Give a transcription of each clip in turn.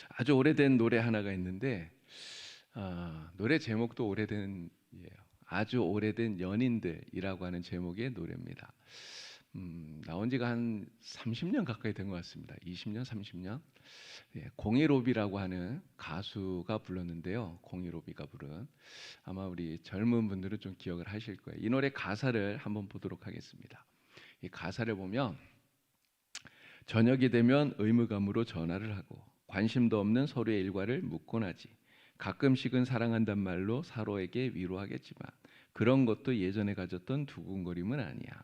아주 오래된 노래 하나가 있는데 노래 제목도 오래된 아주 오래된 연인들이라고 하는 제목의 노래입니다. 나온 지가 한 30년 가까이 된 것 같습니다. 20년, 30년. 공이로비라고 하는 가수가 불렀는데요. 공이로비가 부른, 아마 우리 젊은 분들은 좀 기억을 하실 거예요. 이 노래 가사를 한번 보도록 하겠습니다. 이 가사를 보면 저녁이 되면 의무감으로 전화를 하고 관심도 없는 서로의 일과를 묻곤 하지. 가끔씩은 사랑한단 말로 서로에게 위로하겠지만 그런 것도 예전에 가졌던 두근거림은 아니야.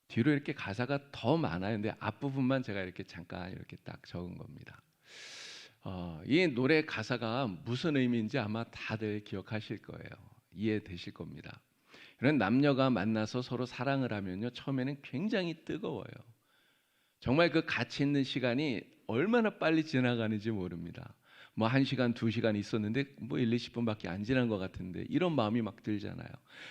뒤로 이렇게 가사가 더 많아요. 근데 앞부분만 제가 이렇게 잠깐 이렇게 딱 적은 겁니다. 이 노래 가사가 무슨 의미인지 아마 다들 기억하실 거예요. 이해되실 겁니다. 이런 남녀가 만나서 서로 사랑을 하면요, 처음에는 굉장히 뜨거워요. 정말 그 같이 있는 시간이 얼마나 빨리 지나가는지 모릅니다. 뭐 1시간, 2시간 있었는데 뭐 1, 20분밖에 안 지난 것 같은데 이런 마음이 막 들잖아요.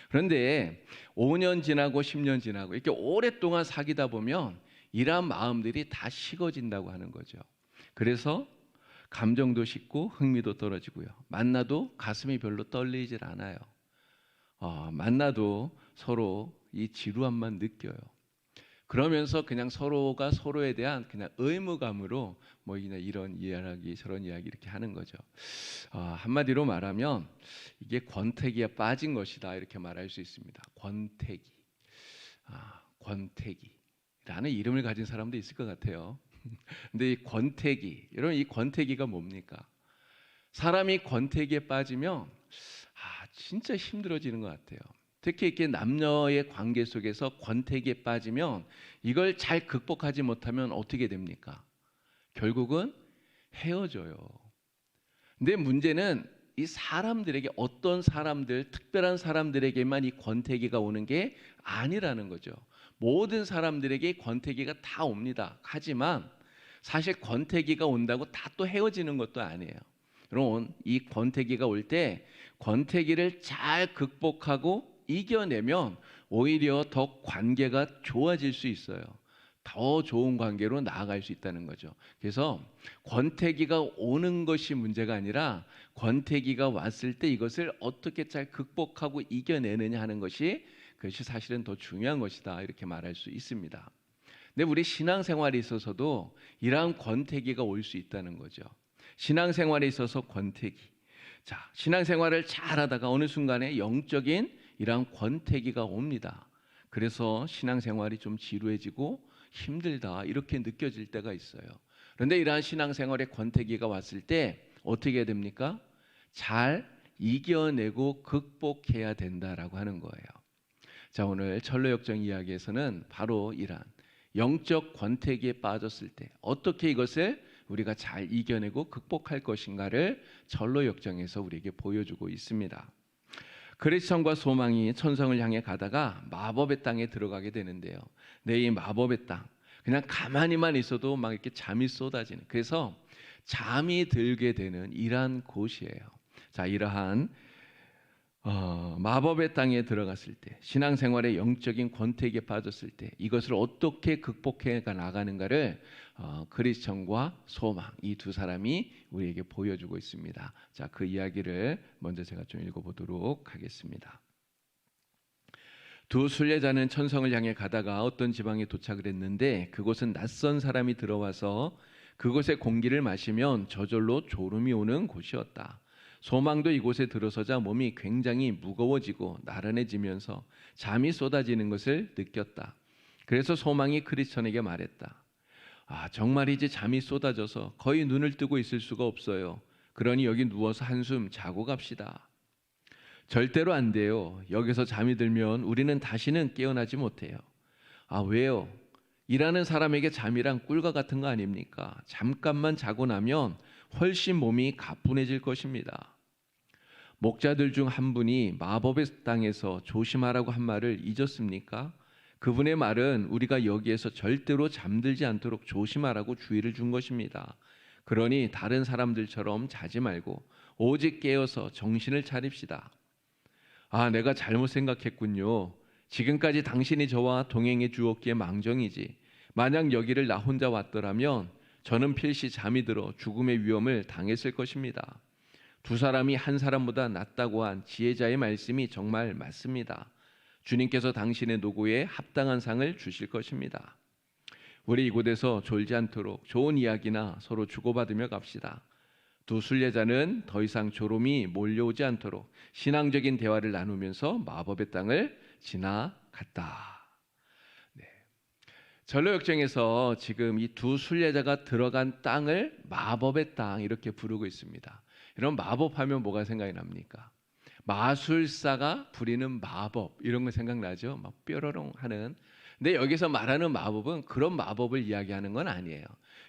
그런데 5년 지나고 10년 지나고 이렇게 오랫동안 사귀다 보면 이러한 마음들이 다 식어진다고 하는 거죠. 그래서 감정도 식고 흥미도 떨어지고요. 만나도 가슴이 별로 떨리질 않아요. 만나도 서로 이 지루함만 느껴요. 그러면서 그냥 서로가 서로에 대한 그냥 의무감으로 뭐 그냥 이런 이야기 저런 이야기 이렇게 하는 거죠. 한마디로 말하면 이게 권태기에 빠진 것이다 이렇게 말할 수 있습니다. 권태기, 권태기라는 이름을 가진 사람도 있을 것 같아요. 근데 이 권태기, 여러분 이 권태기가 뭡니까? 사람이 권태기에 빠지면 진짜 힘들어지는 것 같아요. 특히 이렇게 남녀의 관계 속에서 권태기에 빠지면 이걸 잘 극복하지 못하면 어떻게 됩니까? 결국은 헤어져요. 근데 문제는 이 사람들에게, 어떤 사람들, 특별한 사람들에게만 이 권태기가 오는 게 아니라는 거죠. 모든 사람들에게 권태기가 다 옵니다. 하지만 사실 권태기가 온다고 다 또 헤어지는 것도 아니에요. 여러분, 이 권태기가 올 때 권태기를 잘 극복하고 이겨내면 오히려 더 관계가 좋아질 수 있어요. 더 좋은 관계로 나아갈 수 있다는 거죠. 그래서 권태기가 오는 것이 문제가 아니라 권태기가 왔을 때 이것을 어떻게 잘 극복하고 이겨내느냐 하는 것이, 그것이 사실은 더 중요한 것이다 이렇게 말할 수 있습니다. 근데 우리 신앙생활에 있어서도 이러한 권태기가 올 수 있다는 거죠. 신앙생활에 있어서 권태기. 자, 신앙생활을 잘하다가 어느 순간에 영적인 이러한 권태기가 옵니다. 그래서 신앙생활이 좀 지루해지고 힘들다 이렇게 느껴질 때가 있어요. 그런데 이러한 신앙생활의 권태기가 왔을 때 어떻게 해야 됩니까? 잘 이겨내고 극복해야 된다라고 하는 거예요. 자, 오늘 전로역정 이야기에서는 바로 이러한 영적 권태기에 빠졌을 때 어떻게 이것을 우리가 잘 이겨내고 극복할 것인가를 전로역정에서 우리에게 보여주고 있습니다. 그리스천과 소망이 천성을 향해 가다가 마법의 땅에 들어가게 되는데요. 네, 이 마법의 땅, 그냥 가만히만 있어도 막 이렇게 잠이 쏟아지는, 그래서 잠이 들게 되는 이러한 곳이에요. 자, 이러한 마법의 땅에 들어갔을 때, 신앙생활의 영적인 권태기에 빠졌을 때 이것을 어떻게 극복해 나가는가를 그리스천과 소망, 이 두 사람이 우리에게 보여주고 있습니다. 자, 그 이야기를 먼저 제가 좀 읽어보도록 하겠습니다. 두 순례자는 천성을 향해 가다가 어떤 지방에 도착을 했는데 그곳은 낯선 사람이 들어와서 그곳의 공기를 마시면 저절로 졸음이 오는 곳이었다. 소망도 이곳에 들어서자 몸이 굉장히 무거워지고 나른해지면서 잠이 쏟아지는 것을 느꼈다. 그래서 소망이 크리스천에게 말했다. 정말이지 잠이 쏟아져서 거의 눈을 뜨고 있을 수가 없어요. 그러니 여기 누워서 한숨 자고 갑시다. 절대로 안 돼요. 여기서 잠이 들면 우리는 다시는 깨어나지 못해요. 왜요? 일하는 사람에게 잠이란 꿀과 같은 거 아닙니까? 잠깐만 자고 나면 훨씬 몸이 가뿐해질 것입니다. 목자들 중 한 분이 마법의 땅에서 조심하라고 한 말을 잊었습니까? 그분의 말은 우리가 여기에서 절대로 잠들지 않도록 조심하라고 주의를 준 것입니다. 그러니 다른 사람들처럼 자지 말고 오직 깨어서 정신을 차립시다. 내가 잘못 생각했군요. 지금까지 당신이 저와 동행해 주었기에 망정이지. 만약 여기를 나 혼자 왔더라면 저는 필시 잠이 들어 죽음의 위험을 당했을 것입니다. 두 사람이 한 사람보다 낫다고 한 지혜자의 말씀이 정말 맞습니다. 주님께서 당신의 노고에 합당한 상을 주실 것입니다. 우리 이곳에서 졸지 않도록 좋은 이야기나 서로 주고받으며 갑시다. 두 순례자는 더 이상 졸음이 몰려오지 않도록 신앙적인 대화를 나누면서 마법의 땅을 지나갔다. 네. 전로역정에서 지금 이 두 순례자가 들어간 땅을 마법의 땅 이렇게 부르고 있습니다. 이런 마법하면 뭐가 생각이 납니까? 마술사가 부리는 마법 이런 거 생각나죠? 막 뾰로롱 하는. 근데 여기서 말하는 마법은 그런 마법을 이야기하는 건 아니에요.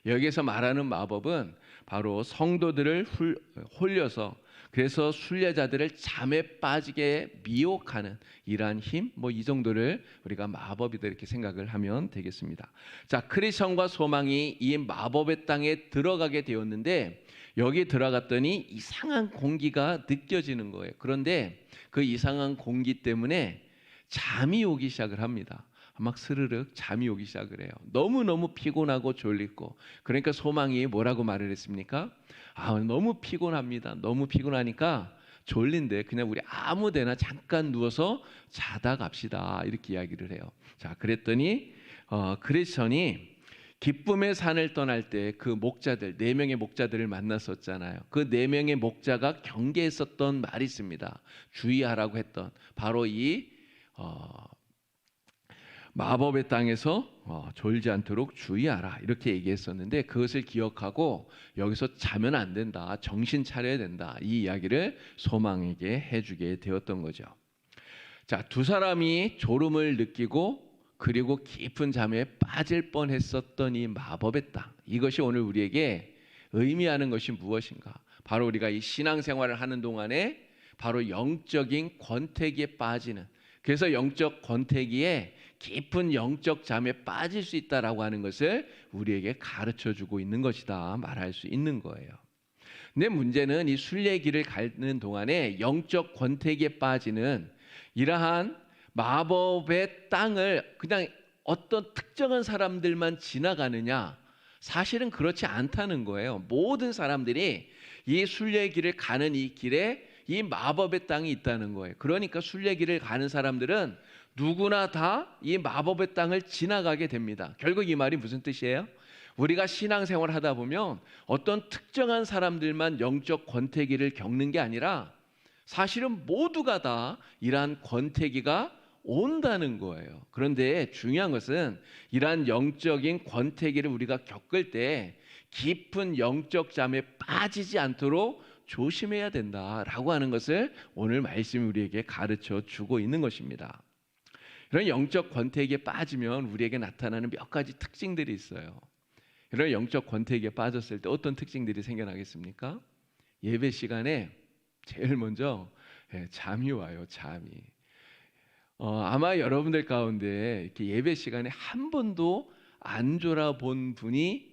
여기서 말하는 마법은 바로 성도들을 홀려서 그래서 순례자들을 잠에 빠지게 미혹하는 이러한 힘, 이 정도를 우리가 마법이다 이렇게 생각을 하면 되겠습니다. 자, 크리스천과 소망이 이 마법의 땅에 들어가게 되었는데 여기 들어갔더니 이상한 공기가 느껴지는 거예요. 그런데 그 이상한 공기 때문에 잠이 오기 시작을 합니다. 막 스르륵 잠이 오기 시작을 해요. 너무너무 피곤하고 졸리고. 그러니까 소망이 뭐라고 말을 했습니까? 너무 피곤합니다. 너무 피곤하니까 졸린데 그냥 우리 아무 데나 잠깐 누워서 자다 갑시다 이렇게 이야기를 해요. 자, 그랬더니 크리스천이 기쁨의 산을 떠날 때 그 목자들 4명의 목자들을 만났었잖아요. 그 4명의 목자가 경계했었던 말이 있습니다. 주의하라고 했던 바로 이 마법의 땅에서 졸지 않도록 주의하라 이렇게 얘기했었는데 그것을 기억하고 여기서 자면 안 된다, 정신 차려야 된다 이 이야기를 소망에게 해주게 되었던 거죠. 자, 두 사람이 졸음을 느끼고 그리고 깊은 잠에 빠질 뻔했었던 이 마법의 땅, 이것이 오늘 우리에게 의미하는 것이 무엇인가? 바로 우리가 이 신앙생활을 하는 동안에 바로 영적인 권태기에 빠지는, 그래서 영적 권태기에 깊은 영적 잠에 빠질 수 있다라고 하는 것을 우리에게 가르쳐주고 있는 것이다 말할 수 있는 거예요. 근데 문제는 이 순례길을 가는 동안에 영적 권태기에 빠지는 이러한 마법의 땅을 그냥 어떤 특정한 사람들만 지나가느냐? 사실은 그렇지 않다는 거예요. 모든 사람들이 이 순례길을 가는 이 길에 이 마법의 땅이 있다는 거예요. 그러니까 순례길을 가는 사람들은 누구나 다 이 마법의 땅을 지나가게 됩니다. 결국 이 말이 무슨 뜻이에요? 우리가 신앙생활 하다 보면 어떤 특정한 사람들만 영적 권태기를 겪는 게 아니라 사실은 모두가 다 이러한 권태기가 온다는 거예요. 그런데 중요한 것은 이러한 영적인 권태기를 우리가 겪을 때 깊은 영적 잠에 빠지지 않도록 조심해야 된다라고 하는 것을 오늘 말씀이 우리에게 가르쳐 주고 있는 것입니다. 이런 영적 권태기에 빠지면 우리에게 나타나는 몇 가지 특징들이 있어요. 이런 영적 권태기에 빠졌을 때 어떤 특징들이 생겨나겠습니까? 예배 시간에 제일 먼저 잠이 와요. 잠이. 아마 여러분들 가운데 이렇게 예배 시간에 한 번도 안 졸아본 분이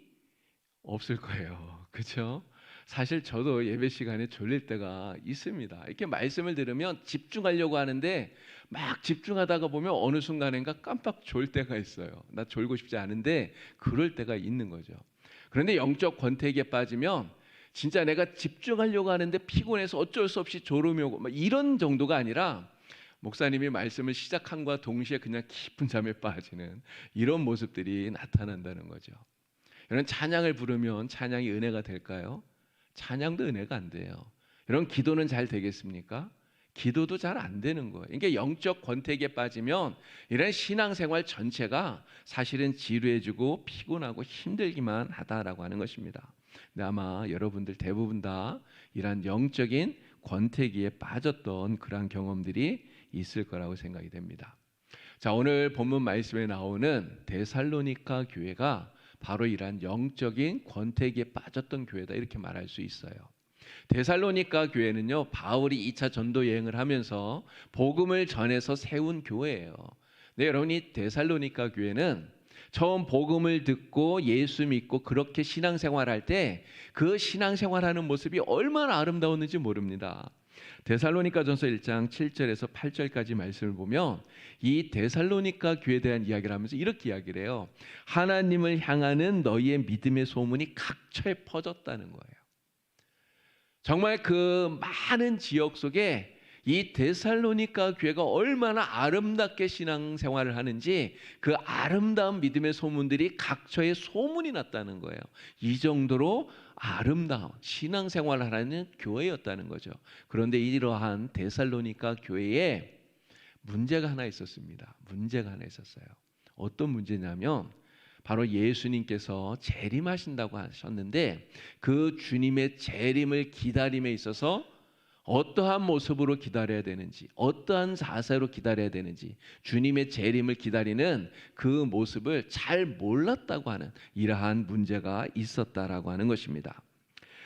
없을 거예요. 그렇죠? 사실 저도 예배 시간에 졸릴 때가 있습니다. 이렇게 말씀을 들으면 집중하려고 하는데 막 집중하다가 보면 어느 순간인가 깜빡 졸 때가 있어요. 나 졸고 싶지 않은데 그럴 때가 있는 거죠. 그런데 영적 권태기에 빠지면 진짜 내가 집중하려고 하는데 피곤해서 어쩔 수 없이 졸음이 오고 이런 정도가 아니라 목사님이 말씀을 시작함과 동시에 그냥 깊은 잠에 빠지는 이런 모습들이 나타난다는 거죠. 이런 찬양을 부르면 찬양이 은혜가 될까요? 찬양도 은혜가 안 돼요. 이런 기도는 잘 되겠습니까? 기도도 잘 안 되는 거예요. 그러니까 영적 권태기에 빠지면 이런 신앙생활 전체가 사실은 지루해지고 피곤하고 힘들기만 하다라고 하는 것입니다. 근데 아마 여러분들 대부분 다 이런 영적인 권태기에 빠졌던 그러한 경험들이 있을 거라고 생각이 됩니다. 자, 오늘 본문 말씀에 나오는 데살로니가 교회가 바로 이러한 영적인 권태기에 빠졌던 교회다 이렇게 말할 수 있어요. 데살로니가 교회는요, 바울이 2차 전도 여행을 하면서 복음을 전해서 세운 교회예요. 네, 여러분이 데살로니가 교회는 처음 복음을 듣고 예수 믿고 그렇게 신앙생활할 때 그 신앙생활하는 모습이 얼마나 아름다웠는지 모릅니다. 데살로니가전서 1장 7절에서 8절까지 말씀을 보면 이 데살로니가 교회에 대한 이야기를 하면서 이렇게 이야기를 해요. 하나님을 향하는 너희의 믿음의 소문이 각처에 퍼졌다는 거예요. 정말 그 많은 지역 속에 이 데살로니가 교회가 얼마나 아름답게 신앙생활을 하는지 그 아름다운 믿음의 소문들이 각처에 소문이 났다는 거예요. 이 정도로 아름다운 신앙생활을 하는 교회였다는 거죠. 그런데 이러한 데살로니가 교회에 문제가 하나 있었습니다. 문제가 하나 있었어요. 어떤 문제냐면 바로 예수님께서 재림하신다고 하셨는데 그 주님의 재림을 기다림에 있어서 어떠한 모습으로 기다려야 되는지, 어떠한 자세로 기다려야 되는지, 주님의 재림을 기다리는 그 모습을 잘 몰랐다고 하는 이러한 문제가 있었다라고 하는 것입니다.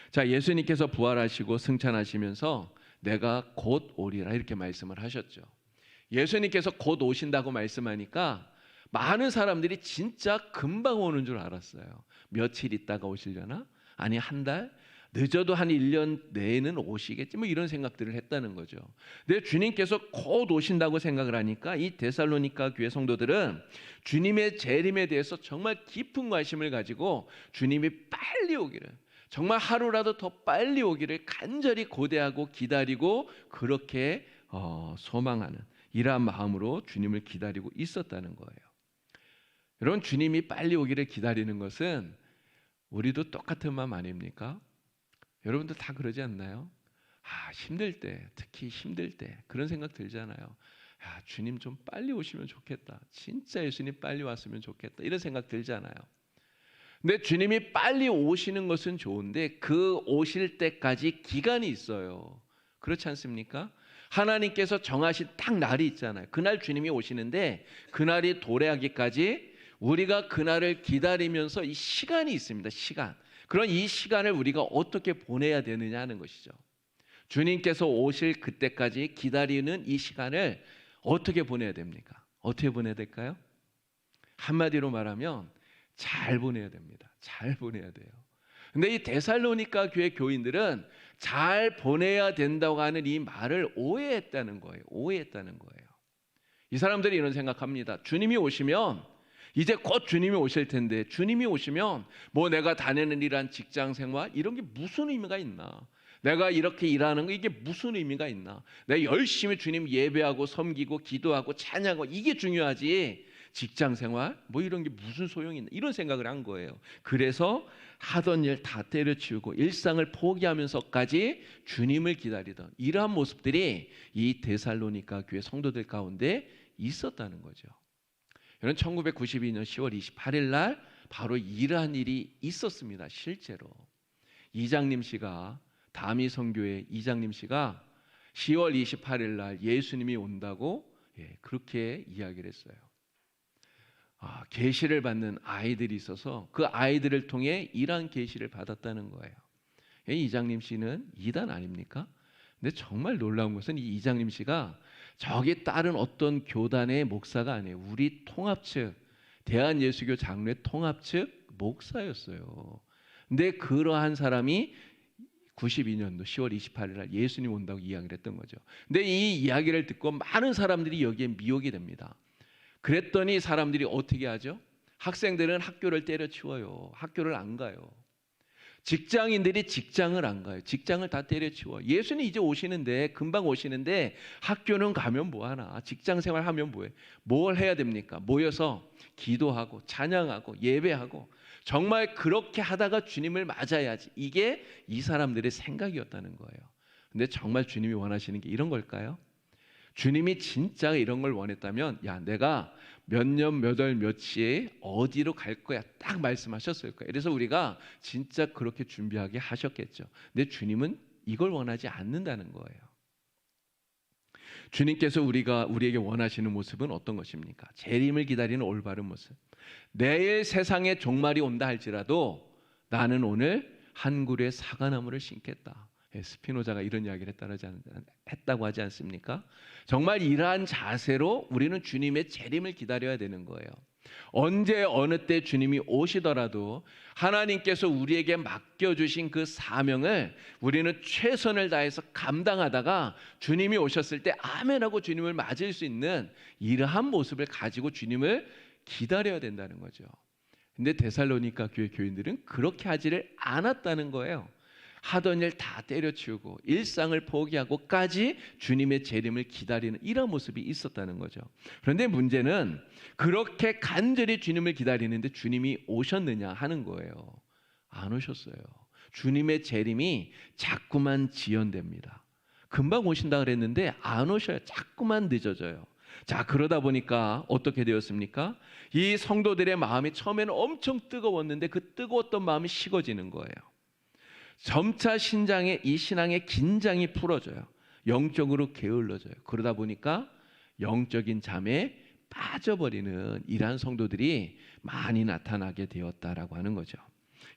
자, 예수님께서 부활하시고 승천하시면서 내가 곧 오리라 이렇게 말씀을 하셨죠. 예수님께서 곧 오신다고 말씀하니까 많은 사람들이 진짜 금방 오는 줄 알았어요. 며칠 있다가 오시려나? 아니 한 달? 늦어도 한 1년 내에는 오시겠지 뭐 이런 생각들을 했다는 거죠. 근데 주님께서 곧 오신다고 생각을 하니까 이 데살로니가 교회 성도들은 주님의 재림에 대해서 정말 깊은 관심을 가지고 주님이 빨리 오기를, 정말 하루라도 더 빨리 오기를 간절히 고대하고 기다리고 그렇게 소망하는 이러한 마음으로 주님을 기다리고 있었다는 거예요. 여러분, 주님이 빨리 오기를 기다리는 것은 우리도 똑같은 마음 아닙니까? 여러분들 다 그러지 않나요? 힘들 때, 특히 힘들 때 그런 생각 들잖아요. 주님 좀 빨리 오시면 좋겠다. 진짜 예수님 빨리 왔으면 좋겠다. 이런 생각 들잖아요. 근데 주님이 빨리 오시는 것은 좋은데 그 오실 때까지 기간이 있어요. 그렇지 않습니까? 하나님께서 정하신 딱 날이 있잖아요. 그날 주님이 오시는데 그날이 도래하기까지 우리가 그날을 기다리면서 이 시간이 있습니다. 시간. 그런 이 시간을 우리가 어떻게 보내야 되느냐 하는 것이죠. 주님께서 오실 그때까지 기다리는 이 시간을 어떻게 보내야 됩니까? 어떻게 보내야 될까요? 한마디로 말하면 잘 보내야 됩니다. 잘 보내야 돼요. 근데 이 데살로니가 교회 교인들은 잘 보내야 된다고 하는 이 말을 오해했다는 거예요. 오해했다는 거예요. 이 사람들이 이런 생각합니다. 주님이 오시면 이제 곧 주님이 오실 텐데 주님이 오시면 뭐 내가 다니는 일한 직장 생활 이런 게 무슨 의미가 있나? 내가 이렇게 일하는 거 이게 무슨 의미가 있나? 내가 열심히 주님 예배하고 섬기고 기도하고 찬양하고 이게 중요하지 직장 생활 뭐 이런 게 무슨 소용이 있나? 이런 생각을 한 거예요. 그래서 하던 일 다 때려치우고 일상을 포기하면서까지 주님을 기다리던 이러한 모습들이 이 데살로니가 교회 성도들 가운데 있었다는 거죠. 여러분, 1992년 10월 28일 날 바로 이러한 일이 있었습니다. 실제로 이장님 씨가 다미 선교회 이장님 씨가 10월 28일 날 예수님이 온다고 그렇게 이야기를 했어요. 계시를 받는 아이들이 있어서 그 아이들을 통해 이러한 계시를 받았다는 거예요. 이장님 씨는 이단 아닙니까? 근데 정말 놀라운 것은 이 이장님 씨가 저기 다른 어떤 교단의 목사가 아니에요. 우리 통합 측 대한예수교 장로회 통합 측 목사였어요. 근데 그러한 사람이 92년도 10월 28일 날 예수님 온다고 이야기를 했던 거죠. 근데 이 이야기를 듣고 많은 사람들이 여기에 미혹이 됩니다. 그랬더니 사람들이 어떻게 하죠? 학생들은 학교를 때려치워요. 학교를 안 가요. 직장인들이 직장을 안 가요. 직장을 다 때려치워. 예수님 이제 오시는데 금방 오시는데 학교는 가면 뭐하나? 직장 생활하면 뭐해? 뭘 해야 됩니까? 모여서 기도하고 찬양하고 예배하고 정말 그렇게 하다가 주님을 맞아야지. 이게 이 사람들의 생각이었다는 거예요. 근데 정말 주님이 원하시는 게 이런 걸까요? 주님이 진짜 이런 걸 원했다면 내가 몇 년 몇 월 며칠에 어디로 갈 거야 딱 말씀하셨을 거예요. 그래서 우리가 진짜 그렇게 준비하게 하셨겠죠. 근데 주님은 이걸 원하지 않는다는 거예요. 주님께서 우리에게 원하시는 모습은 어떤 것입니까? 재림을 기다리는 올바른 모습. 내일 세상에 종말이 온다 할지라도 나는 오늘 한 그루의 사과나무를 심겠다. 스피노자가 이런 이야기를 했다고 하지 않습니까? 정말 이러한 자세로 우리는 주님의 재림을 기다려야 되는 거예요. 언제 어느 때 주님이 오시더라도 하나님께서 우리에게 맡겨주신 그 사명을 우리는 최선을 다해서 감당하다가 주님이 오셨을 때 아멘하고 주님을 맞을 수 있는 이러한 모습을 가지고 주님을 기다려야 된다는 거죠. 근데 데살로니가 교회 교인들은 그렇게 하지를 않았다는 거예요. 하던 일 다 때려치우고 일상을 포기하고까지 주님의 재림을 기다리는 이런 모습이 있었다는 거죠. 그런데 문제는 그렇게 간절히 주님을 기다리는데 주님이 오셨느냐 하는 거예요. 안 오셨어요. 주님의 재림이 자꾸만 지연됩니다. 금방 오신다 그랬는데 안 오셔요. 자꾸만 늦어져요. 자, 그러다 보니까 어떻게 되었습니까? 이 성도들의 마음이 처음에는 엄청 뜨거웠는데 그 뜨거웠던 마음이 식어지는 거예요. 점차 이 신앙의 긴장이 풀어져요. 영적으로 게을러져요. 그러다 보니까 영적인 잠에 빠져버리는 이러한 성도들이 많이 나타나게 되었다라고 하는 거죠.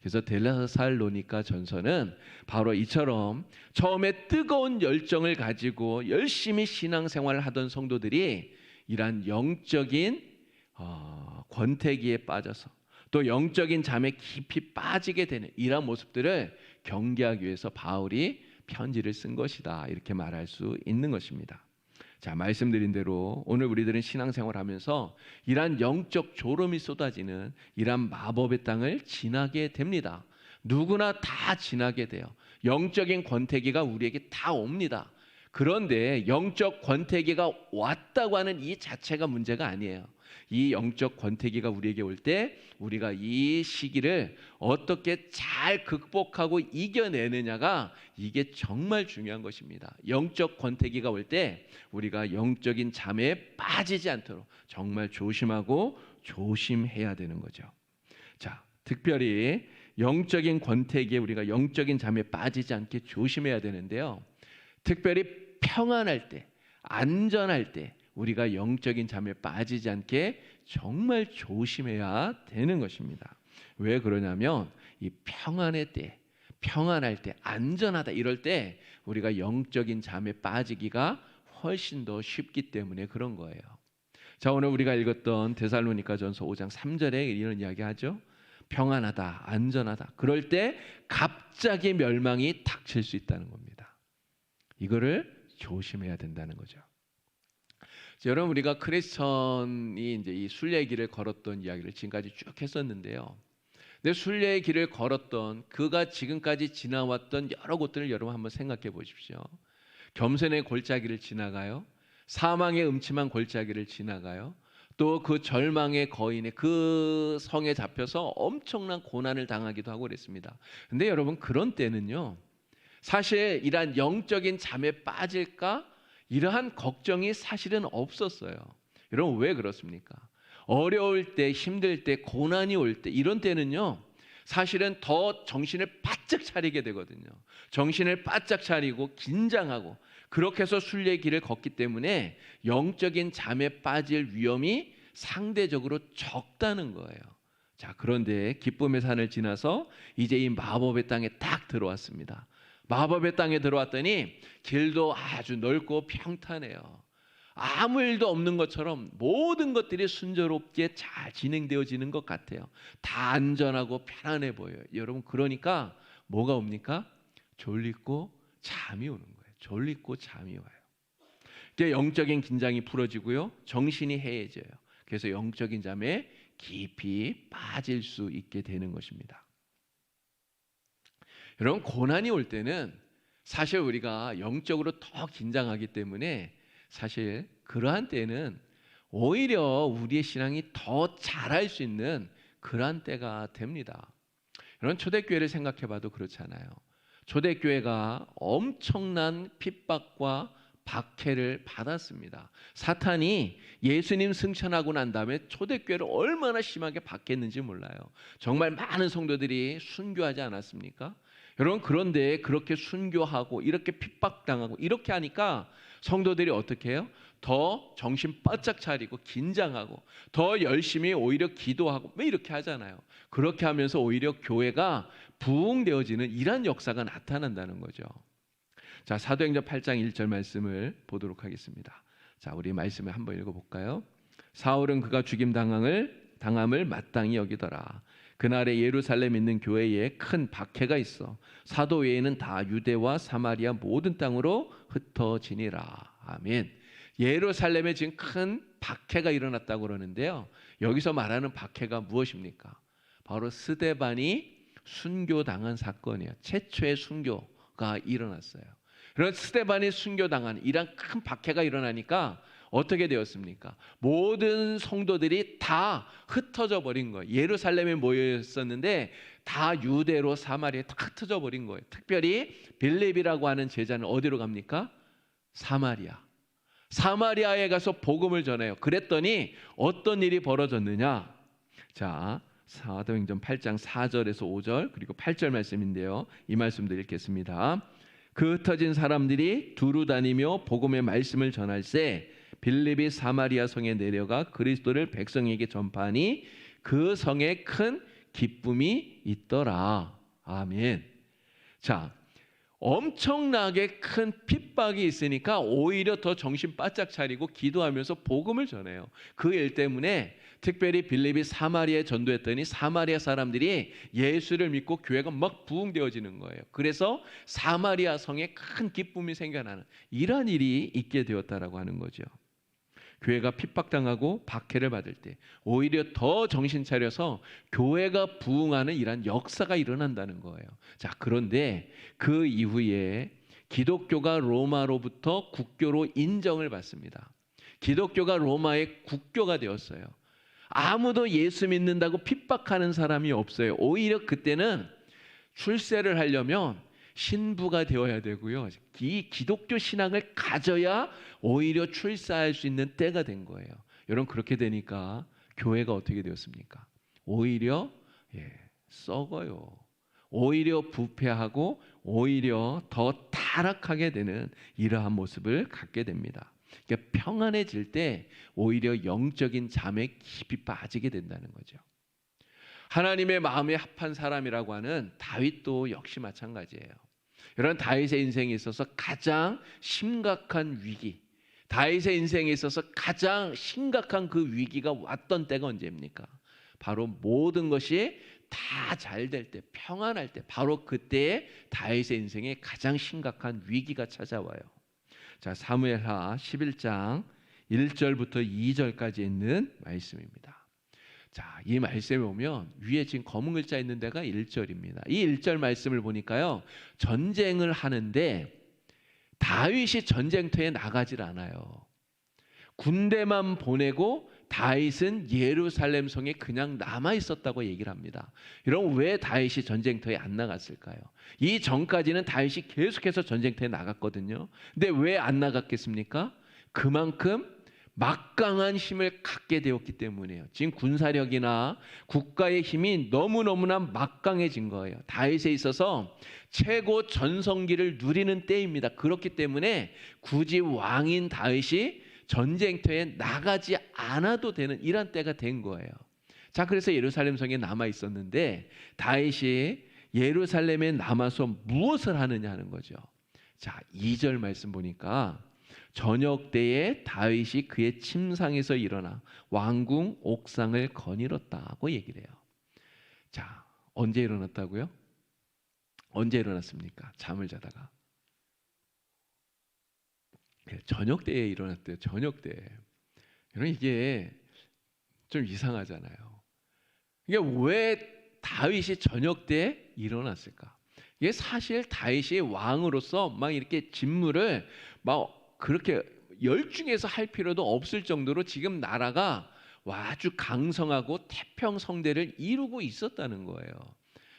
그래서 데살로니가 전서는 바로 이처럼 처음에 뜨거운 열정을 가지고 열심히 신앙생활을 하던 성도들이 이러한 영적인 권태기에 빠져서 또 영적인 잠에 깊이 빠지게 되는 이러한 모습들을 경계하기 위해서 바울이 편지를 쓴 것이다, 이렇게 말할 수 있는 것입니다. 자, 말씀드린 대로 오늘 우리들은 신앙생활하면서 이러한 영적 졸음이 쏟아지는 이러한 마법의 땅을 지나게 됩니다. 누구나 다 지나게 돼요. 영적인 권태기가 우리에게 다 옵니다. 그런데 영적 권태기가 왔다고 하는 이 자체가 문제가 아니에요. 이 영적 권태기가 우리에게 올 때 우리가 이 시기를 어떻게 잘 극복하고 이겨내느냐가 이게 정말 중요한 것입니다. 영적 권태기가 올 때 우리가 영적인 잠에 빠지지 않도록 정말 조심하고 조심해야 되는 거죠. 자, 특별히 영적인 권태기에 우리가 영적인 잠에 빠지지 않게 조심해야 되는데요. 특별히 평안할 때, 안전할 때 우리가 영적인 잠에 빠지지 않게 정말 조심해야 되는 것입니다. 왜 그러냐면 이 평안할 때, 안전하다 이럴 때 우리가 영적인 잠에 빠지기가 훨씬 더 쉽기 때문에 그런 거예요. 자, 오늘 우리가 읽었던 데살로니가전서 5장 3절에 이런 이야기하죠. 평안하다, 안전하다. 그럴 때 갑자기 멸망이 닥칠 수 있다는 겁니다. 이거를 조심해야 된다는 거죠. 여러분, 우리가 크리스천이 이제 이 순례의 길을 걸었던 이야기를 지금까지 쭉 했었는데요. 근데 순례의 길을 걸었던 그가 지금까지 지나왔던 여러 곳들을 여러분 한번 생각해 보십시오. 겸손의 골짜기를 지나가요. 사망의 음침한 골짜기를 지나가요. 또 그 절망의 거인의 그 성에 잡혀서 엄청난 고난을 당하기도 하고 그랬습니다. 근데 여러분, 그런 때는요, 사실 이러한 영적인 잠에 빠질까? 이러한 걱정이 사실은 없었어요. 여러분, 왜 그렇습니까? 어려울 때, 힘들 때, 고난이 올 때, 이런 때는요, 사실은 더 정신을 바짝 차리게 되거든요. 정신을 바짝 차리고 긴장하고 그렇게 해서 순례의 길을 걷기 때문에 영적인 잠에 빠질 위험이 상대적으로 적다는 거예요. 자, 그런데 기쁨의 산을 지나서 이제 이 마법의 땅에 딱 들어왔습니다. 마법의 땅에 들어왔더니 길도 아주 넓고 평탄해요. 아무 일도 없는 것처럼 모든 것들이 순조롭게 잘 진행되어지는 것 같아요. 다 안전하고 편안해 보여요. 여러분, 그러니까 뭐가 옵니까? 졸리고 잠이 오는 거예요. 졸리고 잠이 와요. 영적인 긴장이 풀어지고요, 정신이 해해져요. 그래서 영적인 잠에 깊이 빠질 수 있게 되는 것입니다. 여러분, 고난이 올 때는 사실 우리가 영적으로 더 긴장하기 때문에 사실 그러한 때는 오히려 우리의 신앙이 더 잘할 수 있는 그러한 때가 됩니다. 여러분, 초대교회를 생각해 봐도 그렇잖아요. 초대교회가 엄청난 핍박과 박해를 받았습니다. 사탄이 예수님 승천하고 난 다음에 초대교회를 얼마나 심하게 박했는지 몰라요. 정말 많은 성도들이 순교하지 않았습니까? 여러분, 그런데 그렇게 순교하고 이렇게 핍박당하고 이렇게 하니까 성도들이 어떻게 해요? 더 정신 바짝 차리고 긴장하고 더 열심히 오히려 기도하고 왜 이렇게 하잖아요. 그렇게 하면서 오히려 교회가 부흥되어지는 이런 역사가 나타난다는 거죠. 자, 사도행전 8장 1절 말씀을 보도록 하겠습니다. 자, 우리 말씀을 한번 읽어볼까요? 사울은 그가 죽임당함을 당함을 마땅히 여기더라. 그날에 예루살렘에 있는 교회에 큰 박해가 있어 사도 외에는 다 유대와 사마리아 모든 땅으로 흩어지니라. 아멘. 예루살렘에 지금 큰 박해가 일어났다고 그러는데요. 여기서 말하는 박해가 무엇입니까? 바로 스데반이 순교당한 사건이에요. 최초의 순교가 일어났어요. 그런 스데반이 순교당한 이런 큰 박해가 일어나니까 어떻게 되었습니까? 모든 성도들이 다 흩어져 버린 거예요. 예루살렘에 모여 있었는데 다 유대로 사마리아에 다 흩어져 버린 거예요. 특별히 빌립이라고 하는 제자는 어디로 갑니까? 사마리아. 사마리아에 가서 복음을 전해요. 그랬더니 어떤 일이 벌어졌느냐? 자, 사도행전 8장 4절에서 5절 그리고 8절 말씀인데요. 이 말씀도 읽겠습니다. 그 흩어진 사람들이 두루 다니며 복음의 말씀을 전할세 빌립이 사마리아 성에 내려가 그리스도를 백성에게 전파하니 그 성에 큰 기쁨이 있더라. 아멘. 자, 엄청나게 큰 핍박이 있으니까 오히려 더 정신 바짝 차리고 기도하면서 복음을 전해요. 그 일 때문에 특별히 빌립이 사마리아에 전도했더니 사마리아 사람들이 예수를 믿고 교회가 막 부흥되어지는 거예요. 그래서 사마리아 성에 큰 기쁨이 생겨나는 이러한 일이 있게 되었다라고 하는 거죠. 교회가 핍박당하고 박해를 받을 때 오히려 더 정신 차려서 교회가 부흥하는 이러한 역사가 일어난다는 거예요. 자, 그런데 그 이후에 기독교가 로마로부터 국교로 인정을 받습니다. 기독교가 로마의 국교가 되었어요. 아무도 예수 믿는다고 핍박하는 사람이 없어요. 오히려 그때는 출세를 하려면 신부가 되어야 되고요. 이 기독교 신앙을 가져야 오히려 출세할 수 있는 때가 된 거예요. 여러분 그렇게 되니까 교회가 어떻게 되었습니까? 오히려 썩어요. 오히려 부패하고 오히려 더 타락하게 되는 이러한 모습을 갖게 됩니다. 그러니까 평안해질 때 오히려 영적인 잠에 깊이 빠지게 된다는 거죠. 하나님의 마음에 합한 사람이라고 하는 다윗도 역시 마찬가지예요. 이런 다윗의 인생에 있어서 가장 심각한 위기, 다윗의 인생에 있어서 가장 심각한 그 위기가 왔던 때가 언제입니까? 바로 모든 것이 다 잘 될 때, 평안할 때, 바로 그때에 다윗의 인생에 가장 심각한 위기가 찾아와요. 자, 사무엘하 11장 1절부터 2절까지 있는 말씀입니다. 자, 이 말씀에 보면 위에 지금 검은 글자 있는 데가 1절입니다. 이 1절 말씀을 보니까요. 전쟁을 하는데 다윗이 전쟁터에 나가질 않아요. 군대만 보내고 다윗은 예루살렘 성에 그냥 남아 있었다고 얘기를 합니다. 여러분 왜 다윗이 전쟁터에 안 나갔을까요? 이 전까지는 다윗이 계속해서 전쟁터에 나갔거든요. 근데 왜 안 나갔겠습니까? 그만큼 막강한 힘을 갖게 되었기 때문이에요. 지금 군사력이나 국가의 힘이 너무너무나 막강해진 거예요. 다윗에 있어서 최고 전성기를 누리는 때입니다. 그렇기 때문에 굳이 왕인 다윗이 전쟁터에 나가지 않아도 되는 이런 때가 된 거예요. 자, 그래서 예루살렘 성에 남아 있었는데 다윗이 예루살렘에 남아서 무엇을 하느냐 하는 거죠. 자, 2절 말씀 보니까 저녁 때에 다윗이 그의 침상에서 일어나 왕궁 옥상을 거닐었다고 얘기를 해요. 자, 언제 일어났다고요? 언제 일어났습니까? 잠을 자다가. 저녁 때에 일어났대요. 저녁 때. 여러분 이게 좀 이상하잖아요. 이게 왜 다윗이 저녁 때에 일어났을까? 이게 사실 다윗이 왕으로서 막 이렇게 직무를 막 그렇게 열중해서 할 필요도 없을 정도로 지금 나라가 아주 강성하고 태평성대를 이루고 있었다는 거예요.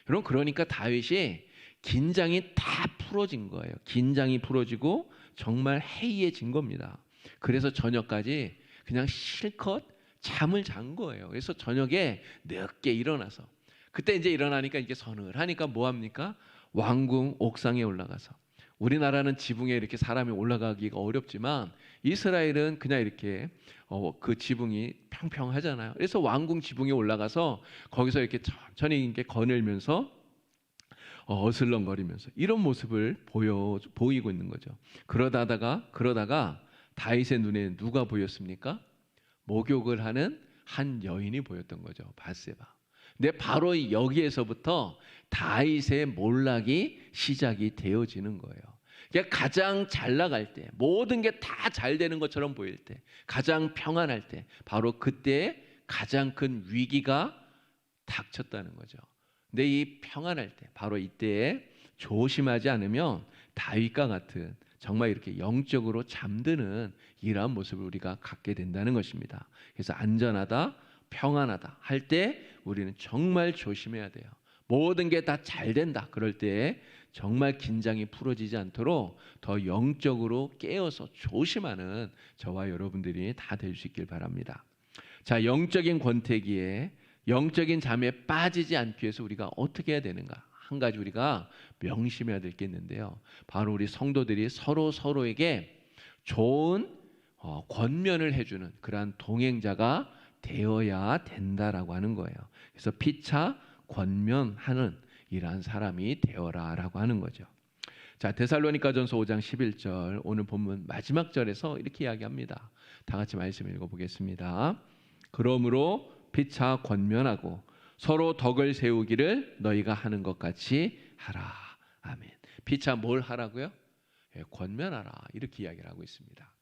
여러분 그러니까 다윗이 긴장이 다 풀어진 거예요. 긴장이 풀어지고 정말 해이해진 겁니다. 그래서 저녁까지 그냥 실컷 잠을 잔 거예요. 그래서 저녁에 늦게 일어나서 그때 이제 일어나니까 이게 서늘하니까 뭐 합니까? 왕궁 옥상에 올라가서 우리나라는 지붕에 이렇게 사람이 올라가기가 어렵지만 이스라엘은 그냥 이렇게 그 지붕이 평평하잖아요. 그래서 왕궁 지붕에 올라가서 거기서 이렇게 천천히 이렇게 거닐면서 어슬렁거리면서 이런 모습을 보이고 있는 거죠. 그러다가 다윗의 눈에 누가 보였습니까? 목욕을 하는 한 여인이 보였던 거죠. 밧세바. 근데 바로 여기에서부터 다윗의 몰락이 시작이 되어지는 거예요. 그러니까 가장 잘 나갈 때, 모든 게 다 잘 되는 것처럼 보일 때, 가장 평안할 때, 바로 그때 가장 큰 위기가 닥쳤다는 거죠. 근데 이 평안할 때, 바로 이때에 조심하지 않으면 다윗과 같은 정말 이렇게 영적으로 잠드는 이러한 모습을 우리가 갖게 된다는 것입니다. 그래서 안전하다, 평안하다 할 때 우리는 정말 조심해야 돼요. 모든 게 다 잘 된다 그럴 때 정말 긴장이 풀어지지 않도록 더 영적으로 깨어서 조심하는 저와 여러분들이 다 될 수 있길 바랍니다. 자, 영적인 권태기에 영적인 잠에 빠지지 않기 위해서 우리가 어떻게 해야 되는가? 한 가지 우리가 명심해야 될 게 있는데요. 바로 우리 성도들이 서로 서로에게 좋은 권면을 해주는 그러한 동행자가 되어야 된다라고 하는 거예요. 그래서 피차 권면하는 이러한 사람이 되어라라고 하는 거죠. 자, 데살로니가전서 5장 11절 오늘 본문 마지막 절에서 이렇게 이야기합니다. 다 같이 말씀 읽어보겠습니다. 그러므로 피차 권면하고 서로 덕을 세우기를 너희가 하는 것 같이 하라. 아멘. 피차 뭘 하라고요? 권면하라. 이렇게 이야기를 하고 있습니다.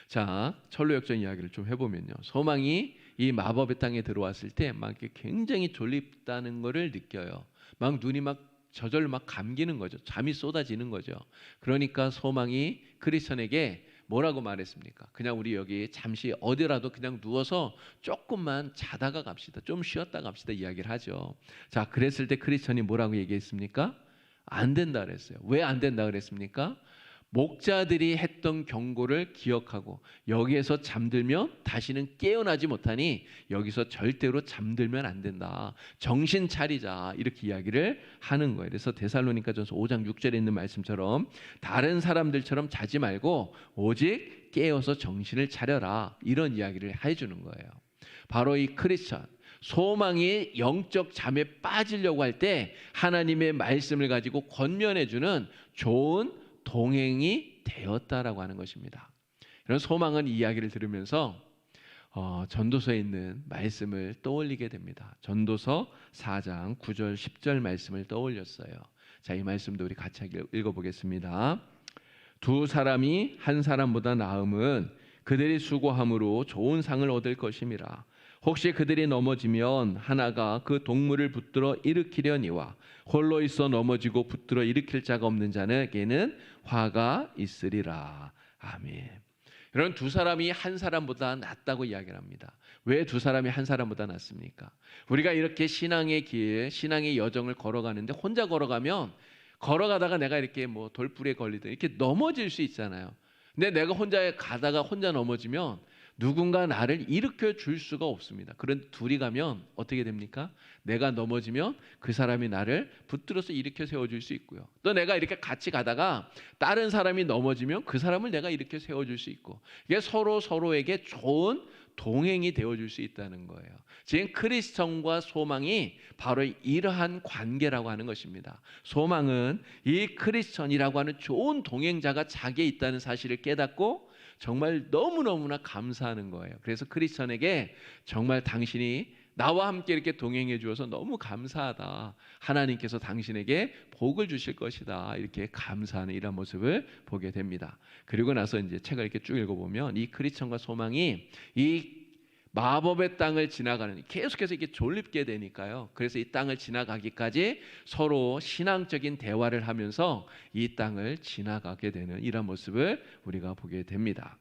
자, 철로역전 이야기를 좀 해보면요. 소망이 이 마법의 땅에 들어왔을 때 막 굉장히 졸립다는 것을 느껴요. 막 눈이 막 저절로 막 감기는 거죠. 잠이 쏟아지는 거죠. 그러니까 소망이 크리스천에게 뭐라고 말했습니까? 그냥 우리 여기 잠시 어디라도 그냥 누워서 조금만 자다가 갑시다. 좀 쉬었다 갑시다 이야기를 하죠. 자, 그랬을 때 크리스천이 뭐라고 얘기했습니까? 안 된다 그랬어요. 왜 안 된다 그랬습니까? 목자들이 했던 경고를 기억하고 여기에서 잠들면 다시는 깨어나지 못하니 여기서 절대로 잠들면 안 된다. 정신 차리자. 이렇게 이야기를 하는 거예요. 그래서 데살로니가전서 5장 6절에 있는 말씀처럼 다른 사람들처럼 자지 말고 오직 깨어서 정신을 차려라. 이런 이야기를 해주는 거예요. 바로 이 크리스천 소망이 영적 잠에 빠지려고 할 때 하나님의 말씀을 가지고 권면해주는 좋은 동행이 되었다라고 하는 것입니다. 이런 소망은 이 이야기를 들으면서 전도서에 있는 말씀을 떠올리게 됩니다. 전도서 4장 9절 10절 말씀을 떠올렸어요. 자, 이 말씀도 우리 같이 읽어보겠습니다. 두 사람이 한 사람보다 나음은 그들이 수고함으로 좋은 상을 얻을 것임이라. 혹시 그들이 넘어지면 하나가 그 동물을 붙들어 일으키려니와 홀로 있어 넘어지고 붙들어 일으킬 자가 없는 자에게는 화가 있으리라. 아멘. 이런 두 사람이 한 사람보다 낫다고 이야기를 합니다. 왜 두 사람이 한 사람보다 낫습니까? 우리가 이렇게 신앙의 길, 신앙의 여정을 걸어가는데 혼자 걸어가다가 내가 이렇게 뭐 돌불에 걸리든 이렇게 넘어질 수 있잖아요. 근데 내가 혼자 가다가 혼자 넘어지면 누군가 나를 일으켜 줄 수가 없습니다. 그런 둘이 가면 어떻게 됩니까? 내가 넘어지면 그 사람이 나를 붙들어서 일으켜 세워줄 수 있고요. 또 내가 이렇게 같이 가다가 다른 사람이 넘어지면 그 사람을 내가 일으켜 세워줄 수 있고, 이게 서로 서로에게 좋은 동행이 되어줄 수 있다는 거예요. 지금 크리스천과 소망이 바로 이러한 관계라고 하는 것입니다. 소망은 이 크리스천이라고 하는 좋은 동행자가 자기에 있다는 사실을 깨닫고 정말 너무너무나 감사하는 거예요. 그래서 크리스천에게 정말 당신이 나와 함께 이렇게 동행해 주어서 너무 감사하다. 하나님께서 당신에게 복을 주실 것이다. 이렇게 감사하는 이런 모습을 보게 됩니다. 그리고 나서 이제 책을 이렇게 쭉 읽어보면 이 크리스천과 소망이 이 마법의 땅을 지나가는, 계속해서 이렇게 졸립게 되니까요. 그래서 이 땅을 지나가기까지 서로 신앙적인 대화를 하면서 이 땅을 지나가게 되는 이런 모습을 우리가 보게 됩니다.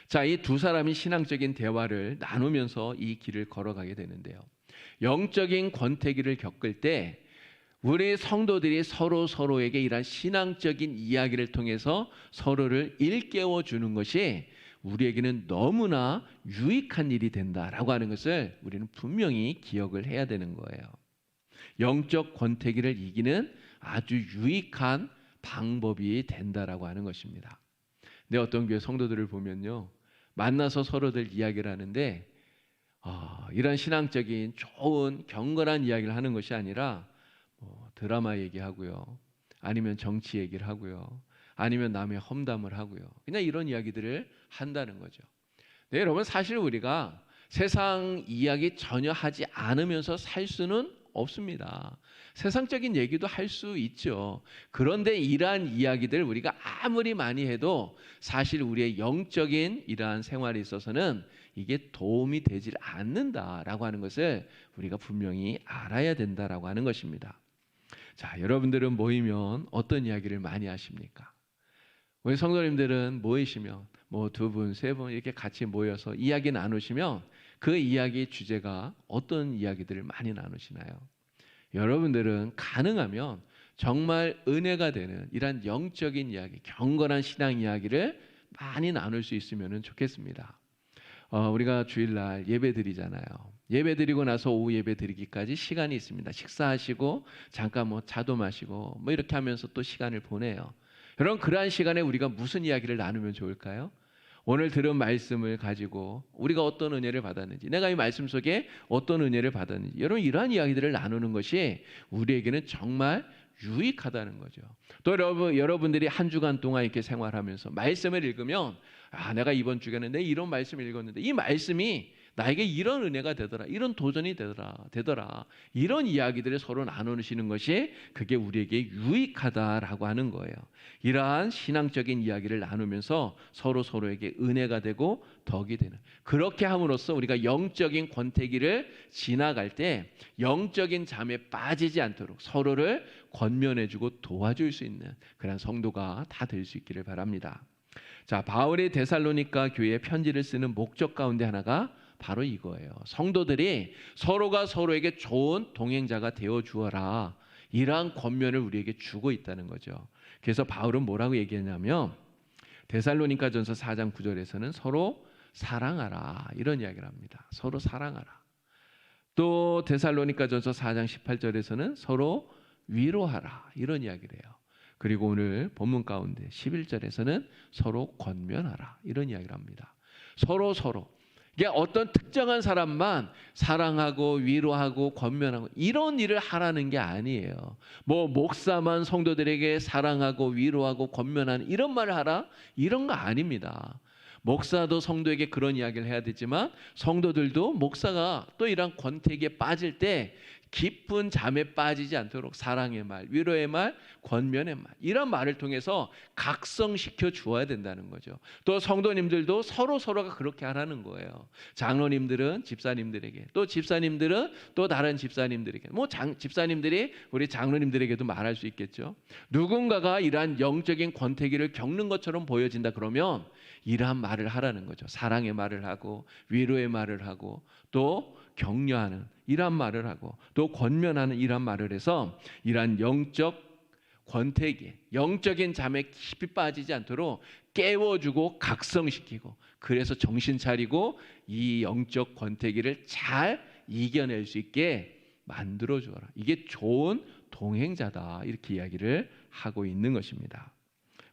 자, 이 두 사람이 신앙적인 대화를 나누면서 이 길을 걸어가게 되는데요. 영적인 권태기를 겪을 때 우리 성도들이 서로 서로에게 이러한 신앙적인 이야기를 통해서 서로를 일깨워 주는 것이 우리에게는 너무나 유익한 일이 된다라고 하는 것을 우리는 분명히 기억을 해야 되는 거예요. 영적 권태기를 이기는 아주 유익한 방법이 된다라고 하는 것입니다. 내 어떤 교회 성도들을 보면요, 만나서 서로들 이야기를 하는데 이런 신앙적인 좋은 경건한 이야기를 하는 것이 아니라 드라마 얘기하고요, 아니면 정치 얘기를 하고요, 아니면 남의 험담을 하고요, 그냥 이런 이야기들을 한다는 거죠. 네, 여러분, 사실 우리가 세상 이야기 전혀 하지 않으면서 살 수는 없습니다. 세상적인 얘기도 할 수 있죠. 그런데 이러한 이야기들 우리가 아무리 많이 해도 사실 우리의 영적인 이러한 생활에 있어서는 이게 도움이 되질 않는다라고 하는 것을 우리가 분명히 알아야 된다라고 하는 것입니다. 자, 여러분들은 모이면 어떤 이야기를 많이 하십니까? 우리 성도님들은 모이시면 뭐 두 분, 세 분 이렇게 같이 모여서 이야기 나누시면 그 이야기 주제가 어떤 이야기들을 많이 나누시나요? 여러분들은 가능하면 정말 은혜가 되는 이런 영적인 이야기, 경건한 신앙 이야기를 많이 나눌 수 있으면 좋겠습니다. 우리가 주일날 예배 드리잖아요. 예배 드리고 나서 오후 예배 드리기까지 시간이 있습니다. 식사하시고 잠깐 뭐 차도 마시고 뭐 이렇게 하면서 또 시간을 보내요. 여러분, 그러한 시간에 우리가 무슨 이야기를 나누면 좋을까요? 오늘 들은 말씀을 가지고 우리가 어떤 은혜를 받았는지, 내가 이 말씀 속에 어떤 은혜를 받았는지, 여러분 이러한 이야기들을 나누는 것이 우리에게는 정말 유익하다는 거죠. 또 여러분들이 한 주간 동안 이렇게 생활하면서 말씀을 읽으면 내가 이번 주간에 내 이런 말씀을 읽었는데 이 말씀이 나에게 이런 은혜가 되더라, 이런 도전이 되더라, 이런 이야기들을 서로 나누시는 것이 그게 우리에게 유익하다라고 하는 거예요. 이러한 신앙적인 이야기를 나누면서 서로에게 은혜가 되고 덕이 되는, 그렇게 함으로써 우리가 영적인 권태기를 지나갈 때 영적인 잠에 빠지지 않도록 서로를 권면해주고 도와줄 수 있는 그런 성도가 다 될 수 있기를 바랍니다. 자, 바울이 데살로니가 교회에 편지를 쓰는 목적 가운데 하나가 바로 이거예요. 성도들이 서로가 서로에게 좋은 동행자가 되어 주어라, 이러한 권면을 우리에게 주고 있다는 거죠. 그래서 바울은 뭐라고 얘기했냐면 데살로니가전서 4장 9절에서는 서로 사랑하라, 이런 이야기를 합니다. 서로 사랑하라. 또 데살로니가전서 4장 18절에서는 서로 위로하라, 이런 이야기를 해요. 그리고 오늘 본문 가운데 11절에서는 서로 권면하라, 이런 이야기를 합니다. 서로 이게 어떤 특정한 사람만 사랑하고 위로하고 권면하고 이런 일을 하라는 게 아니에요. 뭐 목사만 성도들에게 사랑하고 위로하고 권면하는 이런 말을 하라, 이런 거 아닙니다. 목사도 성도에게 그런 이야기를 해야 되지만 성도들도 목사가 또 이런 권태기에 빠질 때 깊은 잠에 빠지지 않도록 사랑의 말, 위로의 말, 권면의 말, 이런 말을 통해서 각성시켜 주어야 된다는 거죠. 또 성도님들도 서로가 그렇게 하라는 거예요. 장로님들은 집사님들에게, 또 집사님들은 또 다른 집사님들에게, 집사님들이 우리 장로님들에게도 말할 수 있겠죠. 누군가가 이러한 영적인 권태기를 겪는 것처럼 보여진다 그러면 이러한 말을 하라는 거죠. 사랑의 말을 하고 위로의 말을 하고 또 격려하는 이러한 말을 하고 또 권면하는 이러한 말을 해서 이러한 영적 권태기, 영적인 잠에 깊이 빠지지 않도록 깨워주고 각성시키고, 그래서 정신 차리고 이 영적 권태기를 잘 이겨낼 수 있게 만들어 주어라. 이게 좋은 동행자다, 이렇게 이야기를 하고 있는 것입니다.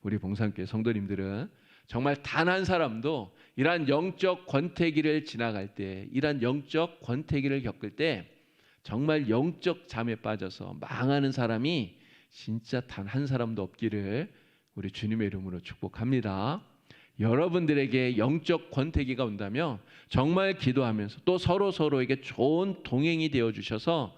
우리 봉산교회 성도님들은 정말 단 한 사람도 이러한 영적 권태기를 지나갈 때, 이러한 영적 권태기를 겪을 때 정말 영적 잠에 빠져서 망하는 사람이 진짜 단 한 사람도 없기를 우리 주님의 이름으로 축복합니다. 여러분들에게 영적 권태기가 온다면 정말 기도하면서 또 서로에게 좋은 동행이 되어 주셔서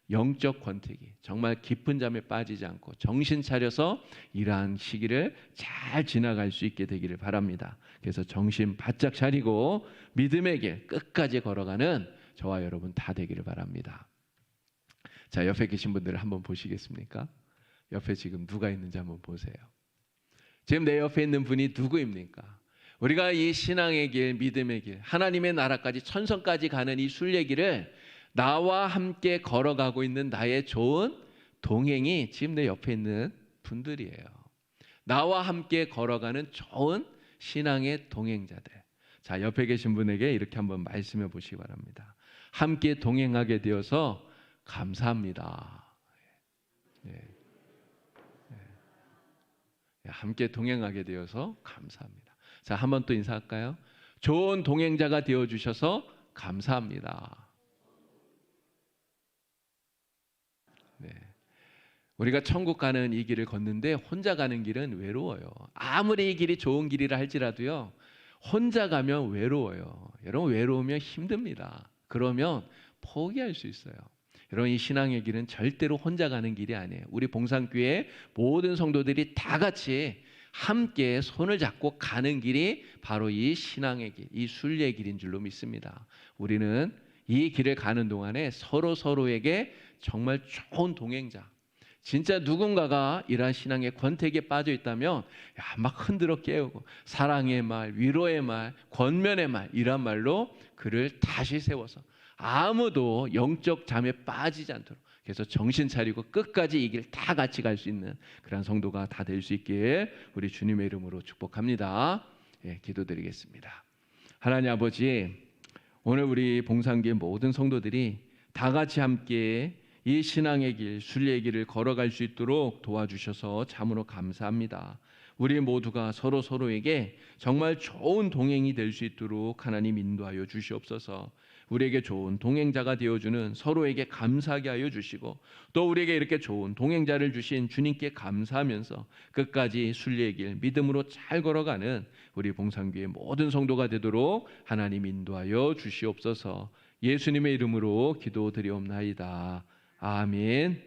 영적 권태기, 정말 깊은 잠에 빠지지 않고 정신 차려서 이러한 시기를 잘 지나갈 수 있게 되기를 바랍니다. 그래서 정신 바짝 차리고 믿음의 길 끝까지 걸어가는 저와 여러분 다 되기를 바랍니다. 자, 옆에 계신 분들을 한번 보시겠습니까? 옆에 지금 누가 있는지 한번 보세요. 지금 내 옆에 있는 분이 누구입니까? 우리가 이 신앙의 길, 믿음의 길, 하나님의 나라까지 천성까지 가는 이 순례길을 나와 함께 걸어가고 있는 나의 좋은 동행이 지금 내 옆에 있는 분들이에요. 나와 함께 걸어가는 좋은 신앙의 동행자들. 자, 옆에 계신 분에게 이렇게 한번 말씀해 보시기 바랍니다. 함께 동행하게 되어서 감사합니다. 네. 네. 함께 동행하게 되어서 감사합니다. 자, 한번 또 인사할까요? 좋은 동행자가 되어 주셔서 감사합니다. 네. 우리가 천국 가는 이 길을 걷는데 혼자 가는 길은 외로워요. 아무리 이 길이 좋은 길이라 할지라도요, 혼자 가면 외로워요. 여러분 외로우면 힘듭니다. 그러면 포기할 수 있어요. 여러분 이 신앙의 길은 절대로 혼자 가는 길이 아니에요. 우리 봉산교회 모든 성도들이 다 같이 함께 손을 잡고 가는 길이 바로 이 신앙의 길, 이 순례의 길인 줄로 믿습니다. 우리는 이 길을 가는 동안에 서로에게 정말 좋은 동행자, 진짜 누군가가 이러한 신앙의 권태기에 빠져 있다면 막 흔들어 깨우고 사랑의 말, 위로의 말, 권면의 말 이란 말로 그를 다시 세워서 아무도 영적 잠에 빠지지 않도록 그래서 정신 차리고 끝까지 이 길 다 같이 갈 수 있는 그런 성도가 다 될 수 있기에 우리 주님의 이름으로 축복합니다. 예, 기도드리겠습니다. 하나님 아버지, 오늘 우리 봉산교회 모든 성도들이 다 같이 함께 이 신앙의 길, 순례의 길을 걸어갈 수 있도록 도와주셔서 참으로 감사합니다. 우리 모두가 서로에게 정말 좋은 동행이 될 수 있도록 하나님 인도하여 주시옵소서. 우리에게 좋은 동행자가 되어주는 서로에게 감사하게 하여 주시고 또 우리에게 이렇게 좋은 동행자를 주신 주님께 감사하면서 끝까지 순례의 길 믿음으로 잘 걸어가는 우리 봉산교회 모든 성도가 되도록 하나님 인도하여 주시옵소서. 예수님의 이름으로 기도드리옵나이다. 아멘.